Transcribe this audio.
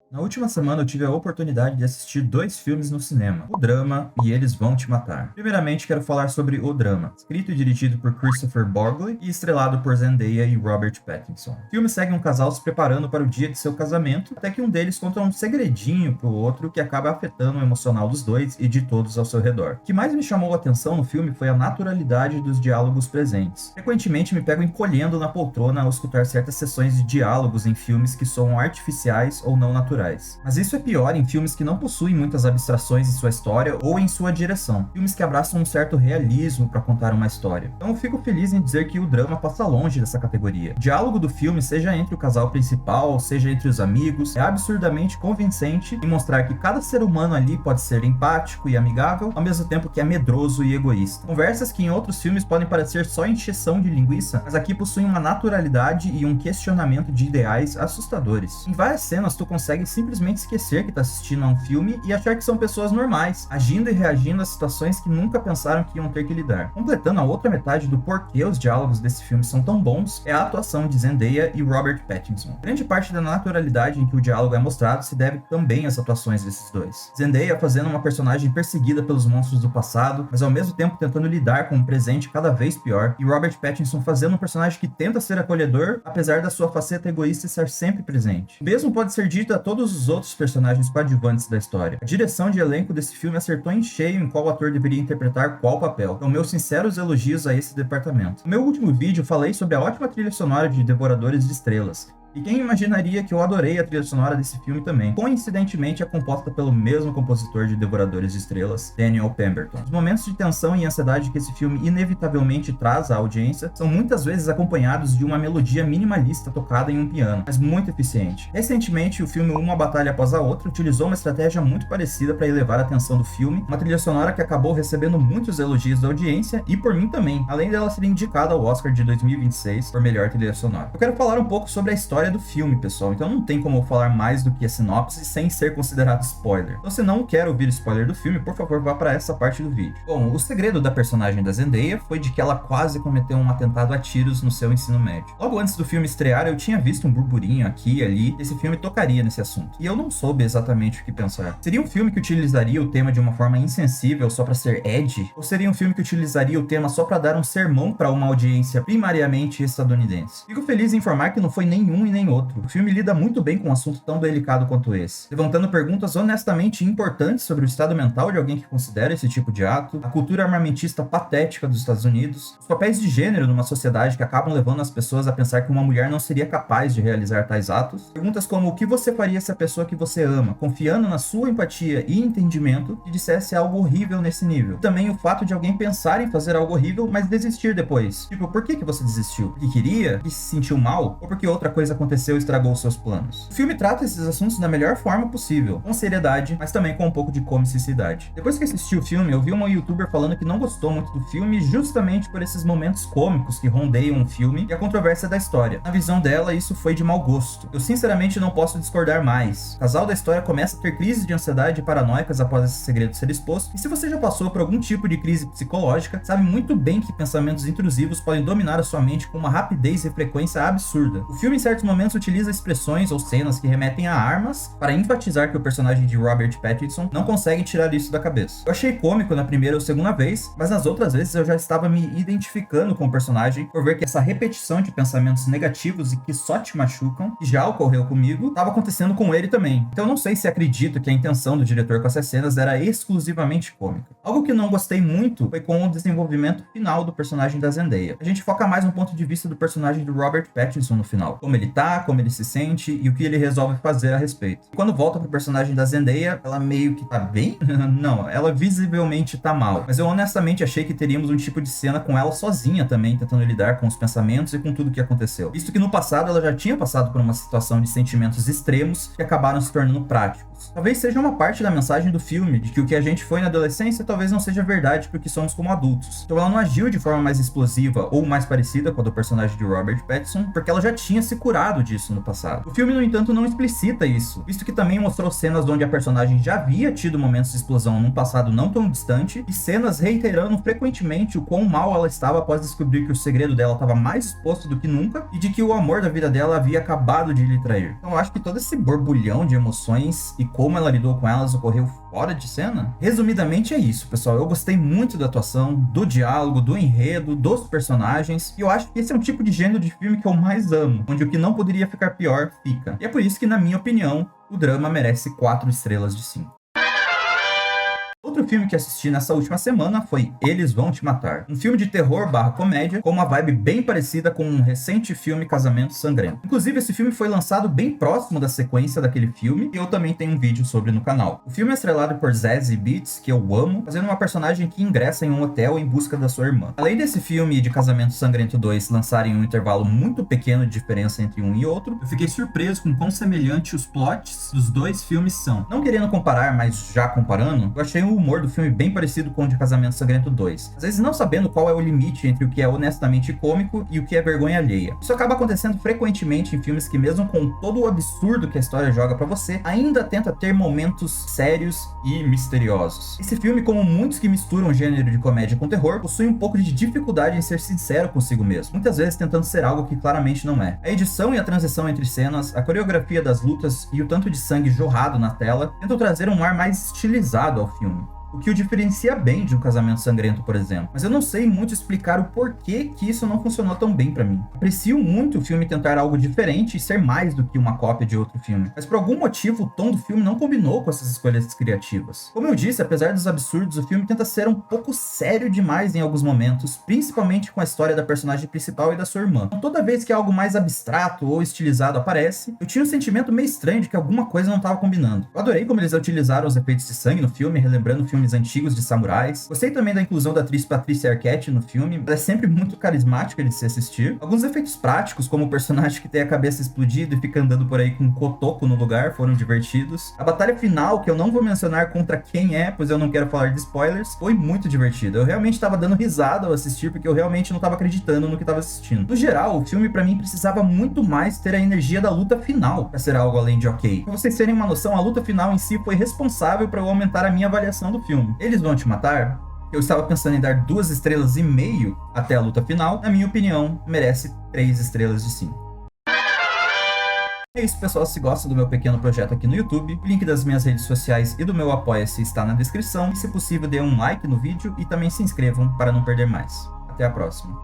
Na última semana eu tive a oportunidade de assistir dois filmes no cinema, O Drama e Eles Vão Te Matar. Primeiramente quero falar sobre O Drama, escrito e dirigido por Christopher Borgli e estrelado por Zendaya e Robert Pattinson. O filme segue um casal se preparando para o dia de seu casamento, até que um deles conta um segredinho pro outro que acaba afetando o emocional dos dois e de todos ao seu redor. O que mais me chamou a atenção no filme foi a naturalidade dos diálogos presentes. Frequentemente me pego encolhendo na poltrona ao escutar certas sessões de diálogos em filmes que soam artificiais ou não naturais. Mas isso é pior em filmes que não possuem muitas abstrações em sua história ou em sua direção. Filmes que abraçam um certo realismo para contar uma história. Então eu fico feliz em dizer que O Drama passa longe dessa categoria. O diálogo do filme, seja entre o casal principal, seja entre os amigos, é absurdamente convincente em mostrar que cada ser humano ali pode ser empático e amigável, ao mesmo tempo que é medroso e egoísta. Conversas que em outros filmes podem parecer só encheção de linguiça, mas aqui possuem uma naturalidade e um questionamento de ideais assustadores. Em várias cenas tu consegue simplesmente esquecer que tá assistindo a um filme e achar que são pessoas normais, agindo e reagindo a situações que nunca pensaram que iam ter que lidar. Completando a outra metade do porquê os diálogos desse filme são tão bons, é a atuação de Zendaya e Robert Pattinson. Grande parte da naturalidade em que o diálogo é mostrado se deve também às atuações desses dois. Zendaya fazendo uma personagem perseguida pelos monstros do passado, mas ao mesmo tempo tentando lidar com um presente cada vez pior, e Robert Pattinson fazendo um personagem que tenta ser acolhedor, apesar da sua faceta egoísta estar sempre presente. O mesmo pode ser dito a todos os outros personagens coadjuvantes da história. A direção de elenco desse filme acertou em cheio em qual ator deveria interpretar qual papel. Então, meus sinceros elogios a esse departamento. No meu último vídeo, falei sobre a ótima trilha sonora de Devoradores de Estrelas. E quem imaginaria que eu adorei a trilha sonora desse filme também? Coincidentemente, é composta pelo mesmo compositor de Devoradores de Estrelas, Daniel Pemberton. Os momentos de tensão e ansiedade que esse filme inevitavelmente traz à audiência são muitas vezes acompanhados de uma melodia minimalista tocada em um piano, mas muito eficiente. Recentemente, o filme Uma Batalha Após a Outra utilizou uma estratégia muito parecida para elevar a tensão do filme, uma trilha sonora que acabou recebendo muitos elogios da audiência e por mim também, além dela ser indicada ao Oscar de 2026 por melhor trilha sonora. Eu quero falar um pouco sobre a história do filme, pessoal, então não tem como eu falar mais do que a sinopse sem ser considerado spoiler. Então, se não quer ouvir spoiler do filme, por favor, vá para essa parte do vídeo. Bom, o segredo da personagem da Zendaya foi de que ela quase cometeu um atentado a tiros no seu ensino médio. Logo antes do filme estrear, eu tinha visto um burburinho aqui e ali, esse filme tocaria nesse assunto. E eu não soube exatamente o que pensar. Seria um filme que utilizaria o tema de uma forma insensível só para ser edgy? Ou seria um filme que utilizaria o tema só para dar um sermão para uma audiência primariamente estadunidense? Fico feliz em informar que não foi nenhum e nem outro. O filme lida muito bem com um assunto tão delicado quanto esse, levantando perguntas honestamente importantes sobre o estado mental de alguém que considera esse tipo de ato, a cultura armamentista patética dos Estados Unidos, os papéis de gênero numa sociedade que acabam levando as pessoas a pensar que uma mulher não seria capaz de realizar tais atos, perguntas como o que você faria se a pessoa que você ama, confiando na sua empatia e entendimento, te dissesse algo horrível nesse nível. Também o fato de alguém pensar em fazer algo horrível, mas desistir depois. Tipo, por que você desistiu? Porque queria? Porque se sentiu mal? Ou porque outra coisa aconteceu e estragou seus planos? O filme trata esses assuntos da melhor forma possível, com seriedade, mas também com um pouco de comicidade. Depois que assisti o filme, eu vi uma youtuber falando que não gostou muito do filme justamente por esses momentos cômicos que rondeiam o filme e a controvérsia da história. Na visão dela, isso foi de mau gosto. Eu sinceramente não posso discordar mais. O casal da história começa a ter crises de ansiedade e paranoicas após esse segredo ser exposto, e se você já passou por algum tipo de crise psicológica, sabe muito bem que pensamentos intrusivos podem dominar a sua mente com uma rapidez e frequência absurda. O filme em certos momentos utiliza expressões ou cenas que remetem a armas para enfatizar que o personagem de Robert Pattinson não consegue tirar isso da cabeça. Eu achei cômico na primeira ou segunda vez, mas nas outras vezes eu já estava me identificando com o personagem por ver que essa repetição de pensamentos negativos e que só te machucam, que já ocorreu comigo, estava acontecendo com ele também. Então eu não sei se acredito que a intenção do diretor com essas cenas era exclusivamente cômica. Algo que não gostei muito foi com o desenvolvimento final do personagem da Zendaya. A gente foca mais no ponto de vista do personagem do Robert Pattinson no final. Como ele tá, como ele se sente e o que ele resolve fazer a respeito. E quando volta pro personagem da Zendaya, ela meio que tá bem? Não, ela visivelmente tá mal. Mas eu honestamente achei que teríamos um tipo de cena com ela sozinha também, tentando lidar com os pensamentos e com tudo que aconteceu. Visto que no passado ela já tinha passado por uma situação de sentimentos extremos que acabaram se tornando práticos. adultos. Talvez seja uma parte da mensagem do filme, de que o que a gente foi na adolescência talvez não seja verdade pro que somos como adultos. Então ela não agiu de forma mais explosiva ou mais parecida com a do personagem de Robert Pattinson, porque ela já tinha se curado disso no passado. O filme, no entanto, não explicita isso, visto que também mostrou cenas onde a personagem já havia tido momentos de explosão num passado não tão distante, e cenas reiterando frequentemente o quão mal ela estava após descobrir que o segredo dela estava mais exposto do que nunca, e de que o amor da vida dela havia acabado de lhe trair. Então eu acho que todo esse borbulhão de emoções e como ela lidou com elas ocorreu fora de cena. Resumidamente é isso, pessoal. Eu gostei muito da atuação, do diálogo, do enredo, dos personagens, e eu acho que esse é um tipo de gênero de filme que eu mais amo, onde o que não poderia ficar pior, fica. E é por isso que, na minha opinião, o drama merece 4 estrelas de 5. Outro filme que assisti nessa última semana foi Eles Vão Te Matar. Um filme de terror / comédia com uma vibe bem parecida com um recente filme Casamento Sangrento. Inclusive, esse filme foi lançado bem próximo da sequência daquele filme e eu também tenho um vídeo sobre no canal. O filme é estrelado por Zazie Beetz, que eu amo, fazendo uma personagem que ingressa em um hotel em busca da sua irmã. Além desse filme e de Casamento Sangrento 2 lançarem um intervalo muito pequeno de diferença entre um e outro, eu fiquei surpreso com quão semelhante os plots dos dois filmes são. Não querendo comparar, mas já comparando, eu achei o humor do filme bem parecido com o de Casamento Sangrento 2. Às vezes não sabendo qual é o limite entre o que é honestamente cômico e o que é vergonha alheia. Isso acaba acontecendo frequentemente em filmes que, mesmo com todo o absurdo que a história joga pra você, ainda tenta ter momentos sérios e misteriosos. Esse filme, como muitos que misturam o gênero de comédia com terror, possui um pouco de dificuldade em ser sincero consigo mesmo, muitas vezes tentando ser algo que claramente não é. A edição e a transição entre cenas, a coreografia das lutas e o tanto de sangue jorrado na tela tentam trazer um ar mais estilizado ao filme, o que o diferencia bem de um Casamento Sangrento, por exemplo. Mas eu não sei muito explicar o porquê que isso não funcionou tão bem pra mim. Aprecio muito o filme tentar algo diferente e ser mais do que uma cópia de outro filme, mas por algum motivo o tom do filme não combinou com essas escolhas criativas. Como eu disse, apesar dos absurdos, o filme tenta ser um pouco sério demais em alguns momentos, principalmente com a história da personagem principal e da sua irmã. Então, toda vez que algo mais abstrato ou estilizado aparece, eu tinha um sentimento meio estranho de que alguma coisa não estava combinando. Eu adorei como eles utilizaram os efeitos de sangue no filme, relembrando filmes antigos de samurais. Gostei também da inclusão da atriz Patricia Arquette no filme. Ela é sempre muito carismática de se assistir. Alguns efeitos práticos, como o personagem que tem a cabeça explodida e fica andando por aí com um cotoco no lugar, foram divertidos. A batalha final, que eu não vou mencionar contra quem é, pois eu não quero falar de spoilers, foi muito divertida. Eu realmente estava dando risada ao assistir, porque eu realmente não estava acreditando no que estava assistindo. No geral, o filme pra mim precisava muito mais ter a energia da luta final pra ser algo além de ok. Pra vocês terem uma noção, a luta final em si foi responsável pra eu aumentar a minha avaliação do filme. Eles Vão Te Matar? Eu estava pensando em dar 2,5 estrelas até a luta final. Na minha opinião, merece 3 estrelas de 5. É isso, pessoal. Se gosta do meu pequeno projeto aqui no YouTube, o link das minhas redes sociais e do meu Apoia-se está na descrição. E, se possível, dê um like no vídeo e também se inscrevam para não perder mais. Até a próxima.